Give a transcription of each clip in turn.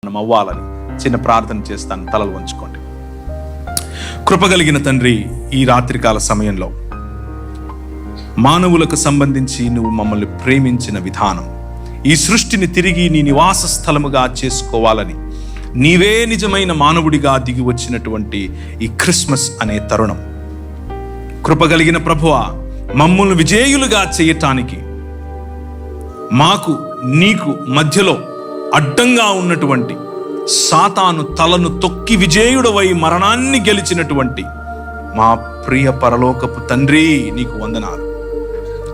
మనం అవ్వాలని చిన్న ప్రార్థన చేస్తాను. తలలు వంచుకోండి. కృపగలిగిన తండ్రి, ఈ రాత్రికాల సమయంలో మానవులకు సంబంధించి నువ్వు మమ్మల్ని ప్రేమించిన విధానం, ఈ సృష్టిని తిరిగి నీ నివాస స్థలముగా చేసుకోవాలని నీవే నిజమైన మానవుడిగా దిగి వచ్చినటువంటి ఈ క్రిస్మస్ అనే తరుణం, కృపగలిగిన ప్రభువా, మమ్మల్ని విజేయులుగా చేయటానికి మాకు నీకు మధ్యలో అడ్డంగా ఉన్నటువంటి సాతాను తలను తొక్కి విజేయుడవై మరణాన్ని గెలిచినటువంటి మా ప్రియ పరలోకపు తండ్రి, నీకు వందనాలు,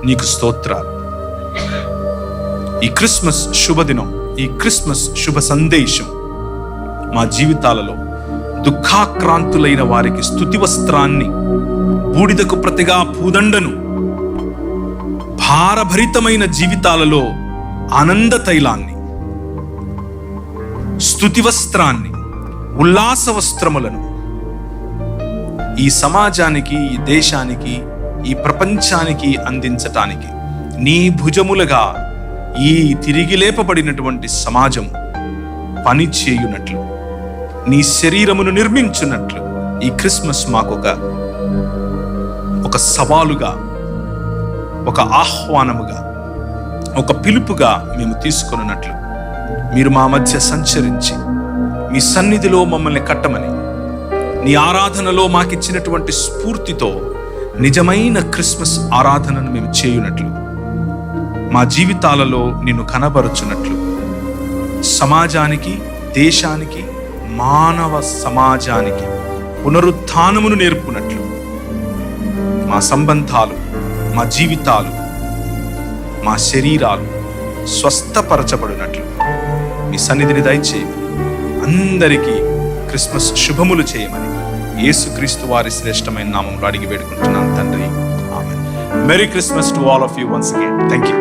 నీకు స్తోత్రాలు. ఈ క్రిస్మస్ శుభదినం, ఈ క్రిస్మస్ శుభ సందేశం మా జీవితాలలో దుఃఖాక్రాంతులైన వారికి స్తుతి వస్త్రాన్ని, బూడిదకు ప్రతిగా పూదండను, భారభరితమైన జీవితాలలో ఆనంద తైలాన్ని, స్తుతి వస్త్రాన్ని, ఉల్లాస వస్త్రములను ఈ సమాజానికి, ఈ దేశానికి, ఈ ప్రపంచానికి అందించటానికి నీ భుజములుగా ఈ తిరిగి లేపబడినటువంటి సమాజం పని చేయునట్లు, నీ శరీరమును నిర్మించున్నట్లు ఈ క్రిస్మస్ మాకు ఒక సవాలుగా, ఒక ఆహ్వానముగా, ఒక పిలుపుగా మేము తీసుకొనున్నట్లు మీరు మా మధ్య సంచరించి మీ సన్నిధిలో మమ్మల్ని కట్టమని, నీ ఆరాధనలో మాకిచ్చినటువంటి స్ఫూర్తితో నిజమైన క్రిస్మస్ ఆరాధనను మేము చేయునట్లు, మా జీవితాలలో నిన్ను కనబరుచున్నట్లు, సమాజానికి, దేశానికి, మానవ సమాజానికి పునరుత్థానమును నేర్పునట్లు, మా సంబంధాలు, మా జీవితాలు, మా శరీరాలు స్వస్థపరచబడినట్లు మీ సన్నిధిని దయచేయమని, అందరికీ క్రిస్మస్ శుభములు చేయమని యేసుక్రీస్తు వారి శ్రేష్టమైన నామంలో అడిగి వేడుకుంటున్నాను తండ్రి. Amen. Merry Christmas to all of you once again. Thank you.